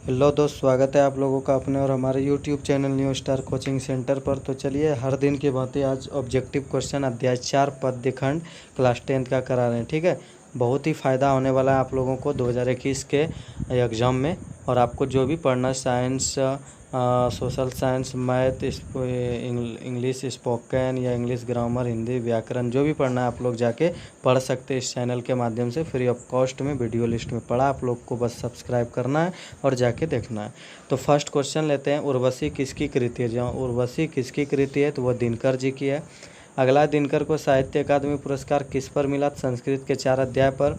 Hello दोस्त, स्वागत है आप लोगों का अपने और हमारे YouTube channel new star coaching centre पर। तो चलिए हर दिन की भांति आज ऑब्जेक्टिव क्वेश्चन अध्याय 4 पद्य खंड क्लास 10 का करा रहे हैं। ठीक है, बहुत ही फ़ायदा होने वाला है आप लोगों को 2021 के एग्ज़ाम में। और आपको जो भी पढ़ना science, social science, math, English spoken या इंग्लिश ग्रामर, हिंदी व्याकरण, जो भी पढ़ना है आप लोग जाके पढ़ सकते हैं इस चैनल के माध्यम से फ्री ऑफ कॉस्ट में। वीडियो लिस्ट में पढ़ा, आप लोग को बस सब्सक्राइब करना है और जाके देखना है। तो फर्स्ट क्वेश्चन लेते हैं, उर्वशी किसकी कृति है। जहाँ उर्वशी किसकी कृति है तो वह दिनकर जी की है। अगला, दिनकर को साहित्य अकादमी पुरस्कार किस पर मिला। संस्कृत के 4 अध्याय पर।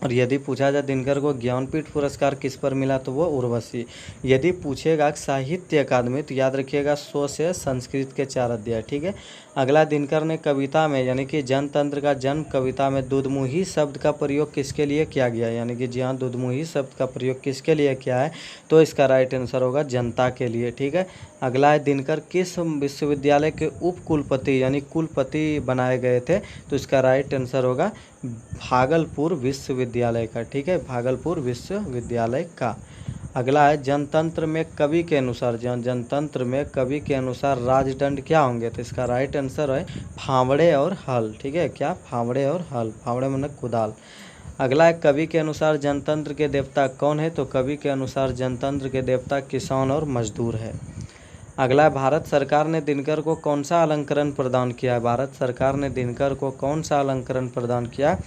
और यदि पूछा जाए दिनकर को ज्ञानपीठ पुरस्कार किस पर मिला तो वो उर्वशी। यदि पूछेगा साहित्य अकादमी तो याद रखिएगा 100 से संस्कृत के 4 अध्याय। ठीक है। अगला, दिनकर ने कविता में यानी कि जनतंत्र का जन्म कविता में दुधमुही शब्द का प्रयोग किसके लिए किया गया, यानी कि जी हाँ, दुधमुही शब्द का प्रयोग किसके लिए किया है तो इसका राइट आंसर होगा जनता के लिए। ठीक है। अगला है, दिनकर किस विश्वविद्यालय के उप कुलपति यानी कुलपति बनाए गए थे तो इसका राइट आंसर होगा भागलपुर विश्वविद्यालय का। ठीक है, भागलपुर विश्वविद्यालय का। अगला है, जनतंत्र में कवि के अनुसार, जनतंत्र में कवि के अनुसार राजदंड क्या होंगे तो इसका राइट आंसर है फावड़े और हल। ठीक है, क्या, फावड़े और हल। फावड़े मतलब कुदाल। अगला है, कवि के अनुसार जनतंत्र के देवता कौन है तो कवि के अनुसार जनतंत्र के देवता किसान और मजदूर है। अगला है, भारत सरकार ने दिनकर को कौन सा अलंकरण प्रदान किया है। भारत सरकार ने दिनकर को कौन सा अलंकरण प्रदान किया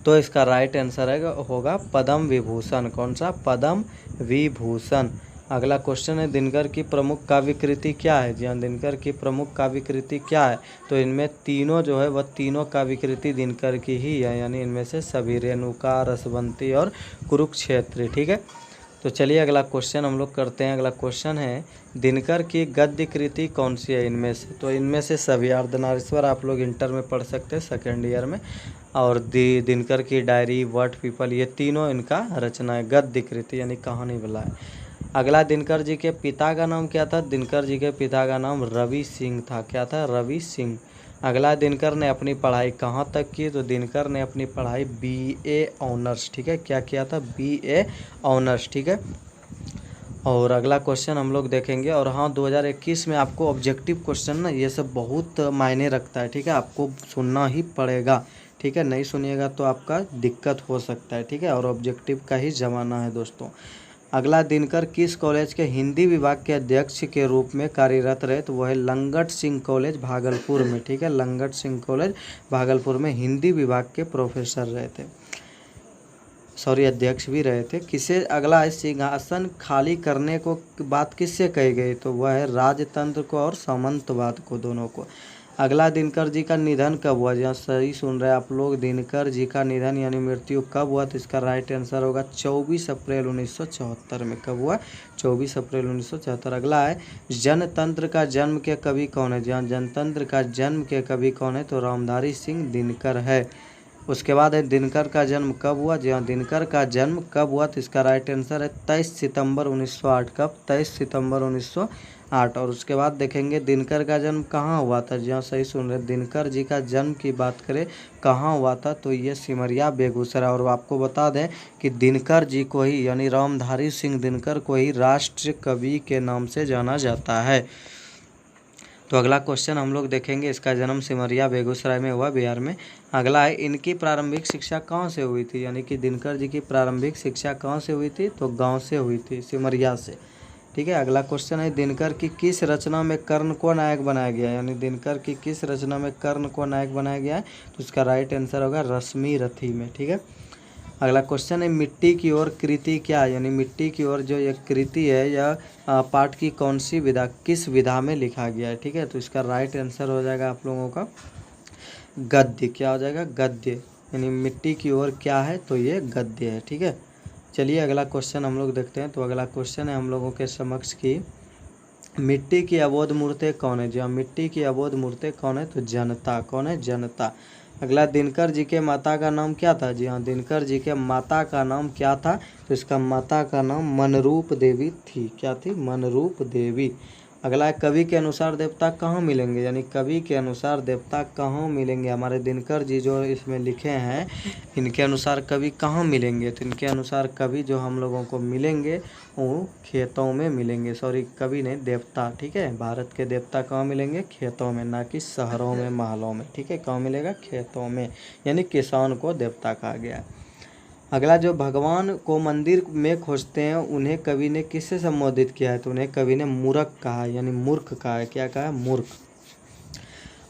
तो इसका राइट आंसर होगा पद्म विभूषण। कौन सा, पद्म विभूषण। अगला क्वेश्चन है, दिनकर की प्रमुख काव्य कृति क्या है। जी हाँ, दिनकर की प्रमुख काव्य कृति क्या है तो इनमें तीनों जो है वह तीनों काव्य कृति दिनकर की ही है, यानी इनमें से सभी, रेणुका, रसवंती और कुरुक्षेत्र। ठीक है। तो चलिए अगला क्वेश्चन हम लोग करते हैं। अगला क्वेश्चन है, दिनकर की गद्य कृति कौन सी है इनमें से तो इनमें से सभी। अर्धनारीश्वर आप लोग इंटर में पढ़ सकते हैं सेकेंड ईयर में। और दिनकर की डायरी, वट पीपल, ये तीनों इनका रचना है, गद्य कृति यानी कहानी वाला है। अगला, दिनकर जी के पिता का नाम क्या था। दिनकर जी के पिता का नाम रवि सिंह था। क्या था, रवि सिंह। अगला, दिनकर ने अपनी पढ़ाई कहाँ तक की तो दिनकर ने अपनी पढ़ाई BA ऑनर्स। ठीक है, क्या किया था, BA ऑनर्स। ठीक है। और अगला क्वेश्चन हम लोग देखेंगे। और हाँ, 2021 में आपको ऑब्जेक्टिव क्वेश्चन ना ये सब बहुत मायने रखता है। ठीक है, आपको सुनना ही पड़ेगा। ठीक है, नहीं सुनिएगा तो आपका दिक्कत हो सकता है। ठीक है, और ऑब्जेक्टिव का ही ज़माना है दोस्तों। अगला, दिनकर किस कॉलेज के हिंदी विभाग के अध्यक्ष के रूप में कार्यरत रहे तो वह है लंगट सिंह कॉलेज भागलपुर में। ठीक है, लंगट सिंह कॉलेज भागलपुर में हिंदी विभाग के प्रोफेसर रहे थे, सॉरी अध्यक्ष भी रहे थे। किसे, अगला है, सिंहासन खाली करने को बात किससे कही गई तो वह है राजतंत्र को और सामंतवाद को, दोनों को। अगला, दिनकर जी का निधन कब हुआ। जहाँ सही सुन रहे हैं आप लोग, दिनकर जी का निधन यानी मृत्यु कब हुआ तो इसका राइट आंसर होगा 24 अप्रैल 1974 में। कब हुआ, 24 अप्रैल 1974। अगला है, जनतंत्र का जन्म के कवि कौन है। जहाँ जनतंत्र का जन्म के कवि कौन है तो रामधारी सिंह दिनकर है। उसके बाद है, दिनकर का जन्म कब हुआ। जी हाँ, दिनकर का जन्म कब हुआ तो इसका राइट आंसर है 23 सितंबर 1908। कब, 23 सितंबर 1908। और उसके बाद देखेंगे दिनकर का जन्म कहाँ हुआ था। जी हाँ, सही सुन रहे, दिनकर जी का जन्म की बात करें कहाँ हुआ था तो ये सिमरिया बेगूसराय। और आपको बता दें कि दिनकर जी को ही यानी रामधारी सिंह दिनकर को ही राष्ट्र कवि के नाम से जाना जाता है। तो अगला क्वेश्चन हम लोग देखेंगे, इसका जन्म सिमरिया बेगूसराय में हुआ, बिहार में। अगला है, इनकी प्रारंभिक शिक्षा कहाँ से हुई थी, यानी कि दिनकर जी की प्रारंभिक शिक्षा कहाँ से हुई थी तो गांव से हुई थी, सिमरिया से। ठीक है। अगला क्वेश्चन है, दिनकर की किस रचना में कर्ण को नायक बनाया गया है, यानी दिनकर की किस रचना में कर्ण को नायक बनाया गया है तो इसका राइट आंसर होगा रश्मि रथी में। ठीक है। अगला क्वेश्चन है, मिट्टी की ओर कृति क्या है, यानी मिट्टी की ओर जो ये कृति है यह पाठ की कौन सी विधा, किस विधा में लिखा गया है। ठीक है, तो इसका राइट आंसर हो जाएगा आप लोगों का गद्य। क्या हो जाएगा, गद्य। यानी मिट्टी की ओर क्या है तो ये गद्य है। ठीक है। चलिए अगला क्वेश्चन हम लोग देखते हैं। तो अगला क्वेश्चन है हम लोगों के समक्ष की, मिट्टी की अबोध मूर्ति कौन है। जी हाँ, मिट्टी की अबोध मूर्ति कौन है तो जनता। कौन है, जनता। अगला, दिनकर जी के माता का नाम क्या था। जी हाँ, दिनकर जी के माता का नाम क्या था तो इसका माता का नाम मनरूप देवी थी। क्या थी, मनरूप देवी। अगला है कवि के अनुसार देवता कहाँ मिलेंगे, यानी कवि के अनुसार देवता कहाँ मिलेंगे। हमारे दिनकर जी जो इसमें लिखे हैं, इनके अनुसार कवि कहाँ मिलेंगे, तो इनके अनुसार कवि जो हम लोगों को मिलेंगे वो खेतों में मिलेंगे। सॉरी, कवि नहीं, देवता। ठीक है, भारत के देवता कहाँ मिलेंगे, खेतों में, ना कि शहरों में महलों में। ठीक है, कहाँ मिलेगा, खेतों में, यानी किसान को देवता कहा गया है। अगला, जो भगवान को मंदिर में खोजते हैं उन्हें कवि ने किससे संबोधित किया है, तो उन्हें कवि ने मूर्ख कहा है, यानी मूर्ख कहा है। क्या कहा है, मूर्ख।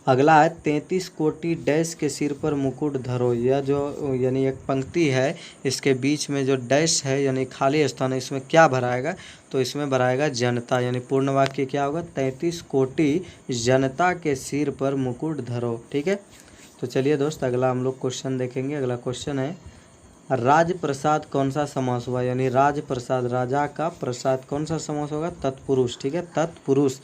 अगला है 33 कोटि डैश के सिर पर मुकुट धरो। यह जो यानी एक पंक्ति है, इसके बीच में जो डैश है यानी खाली स्थान है, इसमें क्या भराएगा, तो इसमें भराएगा जनता, यानी पूर्ण वाक्य क्या होगा, 33 कोटि जनता के सिर पर मुकुट धरो। ठीक है, तो चलिए दोस्त अगला हम लोग क्वेश्चन देखेंगे। अगला क्वेश्चन है राजप्रसाद कौन सा समास हुआ, यानी राजप्रसाद, राजा का प्रसाद, कौन सा समास होगा, तत्पुरुष। ठीक है, तत्पुरुष।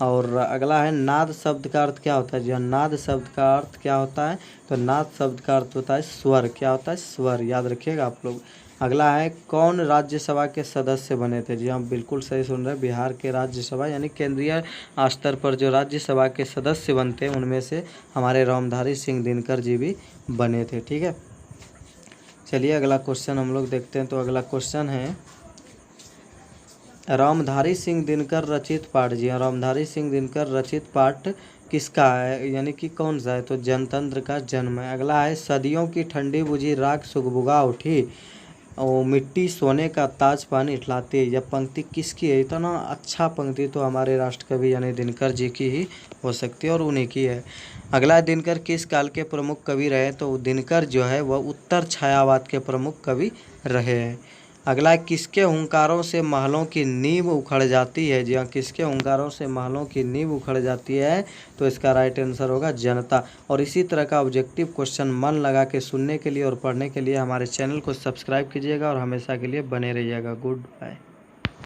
और अगला है नाद शब्द का अर्थ क्या होता है, जो नाद शब्द का अर्थ क्या होता है, तो नाद शब्द का अर्थ होता है स्वर। क्या होता है, स्वर, याद रखिएगा आप लोग। अगला है कौन राज्यसभा के सदस्य बने थे, जी हाँ बिल्कुल सही सुन रहे हैं, बिहार के राज्यसभा यानी केंद्रीय स्तर पर जो राज्यसभा के सदस्य बनते हैं उनमें से हमारे रामधारी सिंह दिनकर जी भी बने थे। ठीक है, चलिए अगला क्वेश्चन हम लोग देखते हैं। तो अगला क्वेश्चन है रामधारी सिंह दिनकर रचित पाठ, जी हाँ रामधारी सिंह दिनकर रचित पाठ किसका है, यानी कि कौन सा है, तो जनतंत्र का जन्म है। अगला है सदियों की ठंडी बुझी राख सुगबुगा उठी और मिट्टी सोने का ताज पानी इठलाती है। यह पंक्ति किसकी है, इतना अच्छा पंक्ति तो हमारे राष्ट्रकवि यानी दिनकर जी की ही हो सकती है और उन्हीं की है। अगला दिनकर किस काल के प्रमुख कवि रहे, तो दिनकर जो है वह उत्तर छायावाद के प्रमुख कवि रहे हैं। अगला किसके हुंकारों से महलों की नींव उखड़ जाती है, जी हाँ किसके हुंकारों से महलों की नींव उखड़ जाती है, तो इसका राइट आंसर होगा जनता। और इसी तरह का ऑब्जेक्टिव क्वेश्चन मन लगा के सुनने के लिए और पढ़ने के लिए हमारे चैनल को सब्सक्राइब कीजिएगा और हमेशा के लिए बने रहिएगा। Good bye.